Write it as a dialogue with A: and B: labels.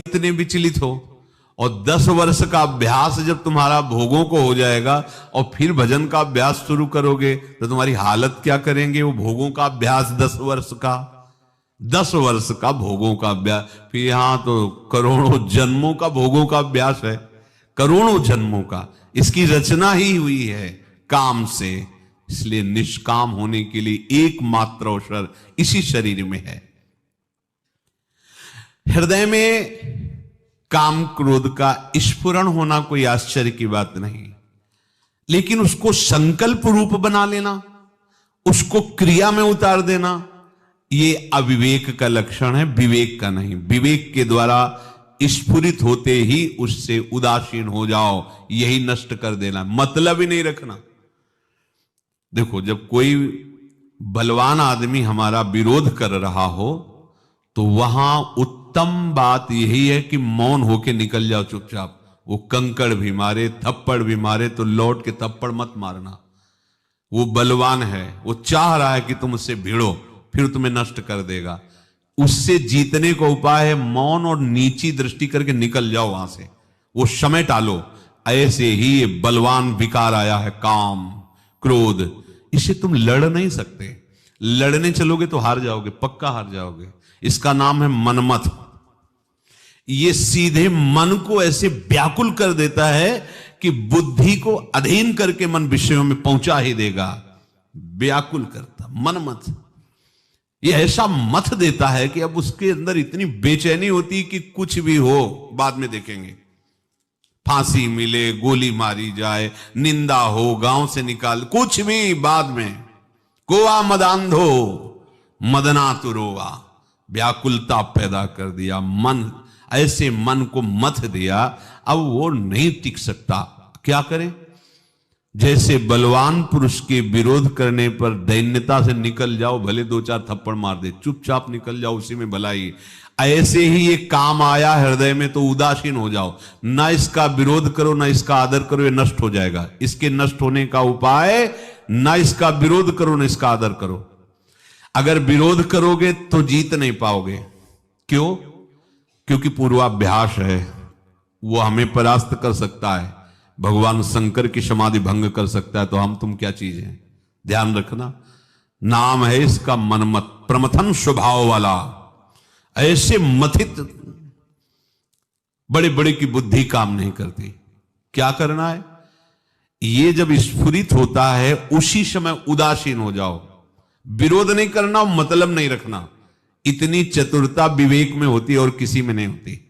A: इतने विचलित हो, और 10 वर्ष का अभ्यास जब तुम्हारा भोगों को हो जाएगा और फिर भजन का अभ्यास शुरू करोगे तो तुम्हारी हालत क्या करेंगे? वो भोगों का अभ्यास 10 वर्ष का भोगों का अभ्यास, फिर यहां तो करोड़ों जन्मों का भोगों का अभ्यास है, करोड़ों जन्मों का। इसकी रचना ही हुई है काम से, इसलिए निष्काम होने के लिए एकमात्र अवसर इसी शरीर में है। हृदय में काम क्रोध का स्फुरण होना कोई आश्चर्य की बात नहीं, लेकिन उसको संकल्प रूप बना लेना, उसको क्रिया में उतार देना, ये अविवेक का लक्षण है, विवेक का नहीं। विवेक के द्वारा स्फुरित होते ही उससे उदासीन हो जाओ, यही नष्ट कर देना, मतलब ही नहीं रखना। देखो, जब कोई बलवान आदमी हमारा विरोध कर रहा हो तो वहां उत्तम बात यही है कि मौन होके निकल जाओ चुपचाप। वो कंकड़ भी मारे, थप्पड़ भी मारे तो लौट के थप्पड़ मत मारना। वो बलवान है, वो चाह रहा है कि तुम उससे भिड़ो, फिर तुम्हें नष्ट कर देगा। उससे जीतने का उपाय है मौन और नीची दृष्टि करके निकल जाओ वहां से, वो समय टालो। ऐसे ही ये बलवान विकार आया है काम क्रोध, इससे तुम लड़ नहीं सकते। लड़ने चलोगे तो हार जाओगे, पक्का हार जाओगे। इसका नाम है मनमत। ये सीधे मन को ऐसे व्याकुल कर देता है कि बुद्धि को अधीन करके मन विषयों में पहुंचा ही देगा। व्याकुल करता मनमत, ये ऐसा मत देता है कि अब उसके अंदर इतनी बेचैनी होती कि कुछ भी हो बाद में देखेंगे, फांसी मिले, गोली मारी जाए, निंदा हो, गांव से निकाल, कुछ भी बाद में। कोआ मदांधो मदना तुरोवा, व्याकुलता पैदा कर दिया मन, ऐसे मन को मत दिया, अब वो नहीं टिक सकता। क्या करे? जैसे बलवान पुरुष के विरोध करने पर दैन्यता से निकल जाओ, भले 2-4 थप्पड़ मार दे, चुपचाप निकल जाओ, उसी में भलाई। ऐसे ही ये काम आया हृदय में तो उदासीन हो जाओ, ना इसका विरोध करो ना इसका आदर करो, ये नष्ट हो जाएगा। इसके नष्ट होने का उपाय, ना इसका विरोध करो ना इसका आदर करो। अगर विरोध करोगे तो जीत नहीं पाओगे। क्यों? क्योंकि पूर्वाभ्यास है, वो हमें परास्त कर सकता है। भगवान शंकर की समाधि भंग कर सकता है, तो हम तुम क्या चीज हैं? ध्यान रखना, नाम है इसका मनमत, प्रमथन स्वभाव वाला। ऐसे मथित बड़े बड़े की बुद्धि काम नहीं करती। क्या करना है? ये जब स्फुरित होता है उसी समय उदासीन हो जाओ, विरोध नहीं करना, मतलब नहीं रखना। इतनी चतुरता विवेक में होती है और किसी में नहीं होती।